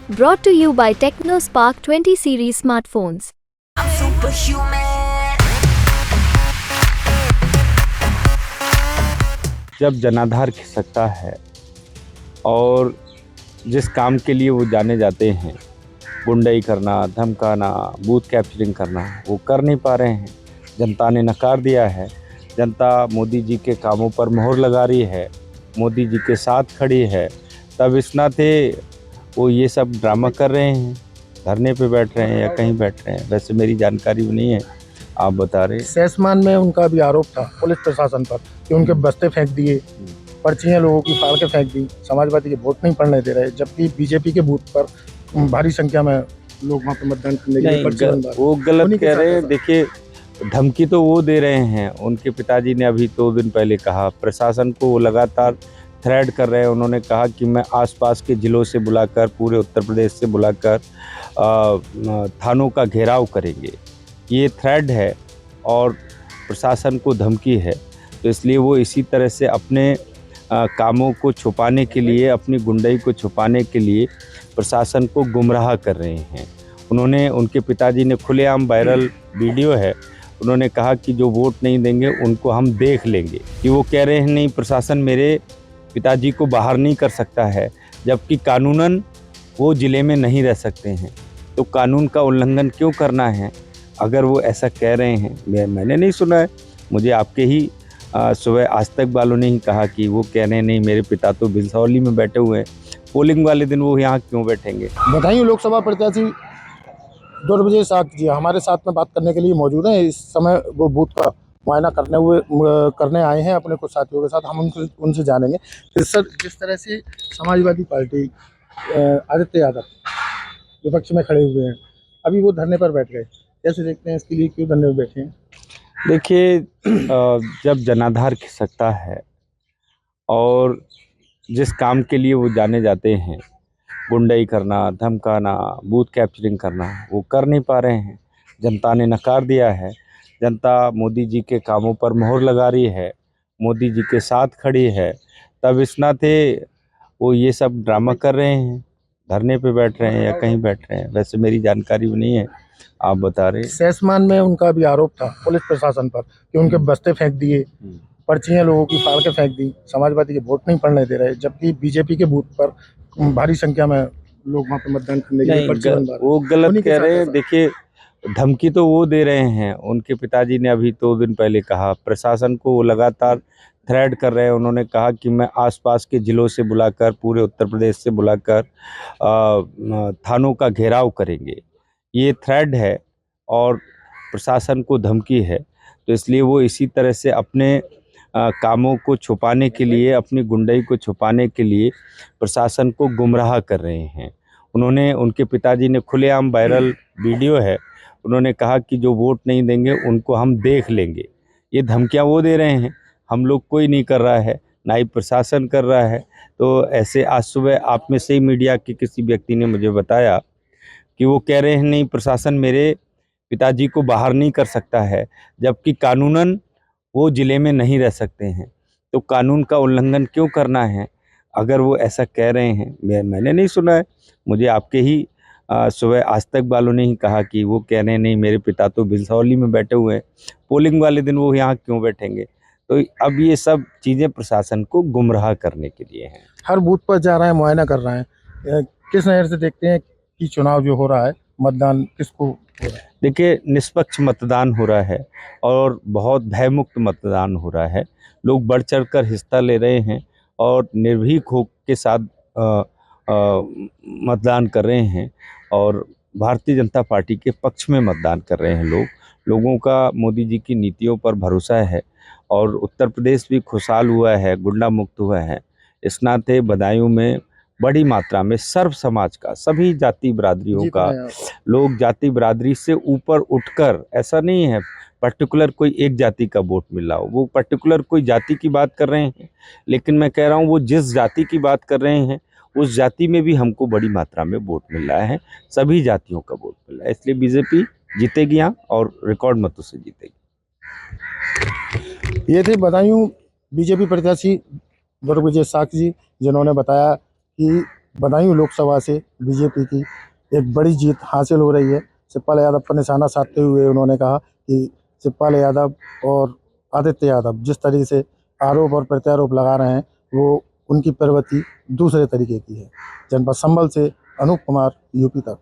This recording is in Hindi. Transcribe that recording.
Brought to you by TechnoSpark 20 series smartphones. I'm superhuman. जब जनाधार खिसकता है और जिस काम के लिए वो जाने जाते हैं, गुंडाई करना, धमकाना, बूथ कैप्चरिंग करना, वो कर नहीं पा रहे हैं। जनता ने नकार दिया है। जनता मोदी जी के कामों पर मोहर लगा रही है, मोदी जी के साथ खड़ी है। तब इस नाते वो ये सब ड्रामा कर रहे हैं, धरने पे बैठ रहे हैं या कहीं बैठ रहे हैं। वैसे मेरी जानकारी भी नहीं है, आप बता रहे। सहसमान में उनका भी आरोप था पुलिस प्रशासन पर कि उनके बस्ते फेंक दिए, पर्चियां लोगों की फाड़ के फेंक दी, समाजवादी के वोट नहीं पड़ने दे रहे, जबकि बीजेपी के बूथ पर भारी संख्या में लोग वहाँ पे मतदान करने के लिए पर्ची बनवा रहे। वो गलत कह रहे हैं। देखिए, धमकी तो वो दे रहे हैं। उनके पिताजी ने अभी 2 दिन पहले कहा, प्रशासन को वो लगातार थ्रेड कर रहे हैं। उन्होंने कहा कि मैं आसपास के ज़िलों से बुलाकर, पूरे उत्तर प्रदेश से बुलाकर थानों का घेराव करेंगे। ये थ्रेड है और प्रशासन को धमकी है। तो इसलिए वो इसी तरह से अपने कामों को छुपाने के लिए, अपनी गुंडाई को छुपाने के लिए प्रशासन को गुमराह कर रहे हैं। उनके पिताजी ने खुलेआम वायरल वीडियो है, उन्होंने कहा कि जो वोट नहीं देंगे उनको हम देख लेंगे। कि वो कह रहे हैं नहीं, प्रशासन मेरे पिताजी को बाहर नहीं कर सकता है, जबकि कानूनन वो ज़िले में नहीं रह सकते हैं। तो कानून का उल्लंघन क्यों करना है? अगर वो ऐसा कह रहे हैं, मैंने नहीं सुना है, मुझे आपके ही सुबह आज तक वालों ने ही कहा कि वो कह रहे हैं नहीं, मेरे पिता तो बिजनौली में बैठे हुए हैं। पोलिंग वाले दिन वो यहाँ क्यों बैठेंगे? बधाई लोकसभा प्रत्याशी दुर्विजय साक्ष जी हमारे साथ में बात करने के लिए मौजूद हैं। इस समय वो बूथ का मुआयना करने आए हैं अपने कुछ साथियों के साथ। हम उनसे जानेंगे जिस तरह से समाजवादी पार्टी आदित्य यादव विपक्ष में खड़े हुए हैं, अभी वो धरने पर बैठ गए, कैसे देखते हैं? इसके लिए क्यों धरने पर बैठे हैं? देखिए, जब जनाधार खिसकता है और जिस काम के लिए वो जाने जाते हैं, गुंडाई करना, धमकाना, बूथ कैप्चरिंग करना, वो कर नहीं पा रहे हैं। जनता ने नकार दिया है। जनता मोदी जी के कामों पर मोहर लगा रही है, मोदी जी के साथ खड़ी है। तब इस नाते वो ये सब ड्रामा कर रहे हैं, धरने पे बैठ रहे हैं या कहीं बैठ रहे हैं। वैसे मेरी जानकारी भी नहीं है, आप बता रहे। सहसमान में उनका भी आरोप था पुलिस प्रशासन पर कि उनके बस्ते फेंक दिए, पर्चियां लोगों की फाड़ के फेंक दी, समाजवादी के वोट नहीं पड़ने दे रहे, जबकि बीजेपी के बूथ पर भारी संख्या में लोग वहाँ पे मतदान करने के लिए पर्ची बनवा रहे। वो गलत कह रहे हैं। देखिए, धमकी तो वो दे रहे हैं। उनके पिताजी ने अभी 2 दिन पहले कहा, प्रशासन को वो लगातार थ्रेड कर रहे हैं। उन्होंने कहा कि मैं आसपास के ज़िलों से बुलाकर, पूरे उत्तर प्रदेश से बुलाकर थानों का घेराव करेंगे। ये थ्रेड है और प्रशासन को धमकी है। तो इसलिए वो इसी तरह से अपने कामों को छुपाने के लिए, अपनी गुंडाई को छुपाने के लिए प्रशासन को गुमराह कर रहे हैं। उनके पिताजी ने खुलेआम वायरल वीडियो है, उन्होंने कहा कि जो वोट नहीं देंगे उनको हम देख लेंगे। ये धमकियां वो दे रहे हैं, हम लोग कोई नहीं कर रहा है, ना ही प्रशासन कर रहा है। तो ऐसे आज सुबह आप में से ही मीडिया के किसी व्यक्ति ने मुझे बताया कि वो कह रहे हैं नहीं, प्रशासन मेरे पिताजी को बाहर नहीं कर सकता है, जबकि कानूनन वो ज़िले में नहीं रह सकते हैं। तो कानून का उल्लंघन क्यों करना है? अगर वो ऐसा कह रहे हैं, मैंने नहीं सुना है, मुझे आपके ही सुबह आज तक वालों ने ही कहा कि वो कह रहे हैं नहीं, मेरे पिता तो बिजनौली में बैठे हुए हैं। पोलिंग वाले दिन वो यहाँ क्यों बैठेंगे? तो अब ये सब चीज़ें प्रशासन को गुमराह करने के लिए हैं। हर बूथ पर जा रहे हैं, मुआयना कर रहे हैं। किस नज़र से देखते हैं कि चुनाव जो हो रहा है, मतदान किसको हो रहा है? देखिए, निष्पक्ष मतदान हो रहा है और बहुत भयमुक्त मतदान हो रहा है। लोग बढ़ चढ़कर हिस्सा ले रहे हैं और निर्भीक हो के साथ मतदान कर रहे हैं और भारतीय जनता पार्टी के पक्ष में मतदान कर रहे हैं। लोगों का मोदी जी की नीतियों पर भरोसा है और उत्तर प्रदेश भी खुशहाल हुआ है, गुंडा मुक्त हुआ है। इस नाते बदायूं में बड़ी मात्रा में सर्व समाज का, सभी जाति बिरादरियों का, लोग जाति बिरादरी से ऊपर उठकर, ऐसा नहीं है पर्टिकुलर कोई एक जाति का वोट मिल रहा हो, वो पर्टिकुलर कोई जाति की बात कर रहे हैं, लेकिन मैं कह रहा हूँ वो जिस जाति की बात कर रहे हैं उस जाति में भी हमको बड़ी मात्रा में वोट मिल रहा है, सभी जातियों का वोट मिल रहा है। इसलिए बीजेपी जीतेगी यहाँ और रिकॉर्ड मतों से जीतेगी। ये थे बदायूं बीजेपी प्रत्याशी दुर्विजय साक्ष जी, जिन्होंने बताया कि बदायूं लोकसभा से बीजेपी की एक बड़ी जीत हासिल हो रही है। शिवपाल यादव पर निशाना साधते हुए उन्होंने कहा कि शिवपाल यादव और आदित्य यादव जिस तरीके से आरोप और प्रत्यारोप लगा रहे हैं वो उनकी प्रवृत्ति दूसरे तरीके की है। जनपद संभल से अनूप कुमार, यूपी तक।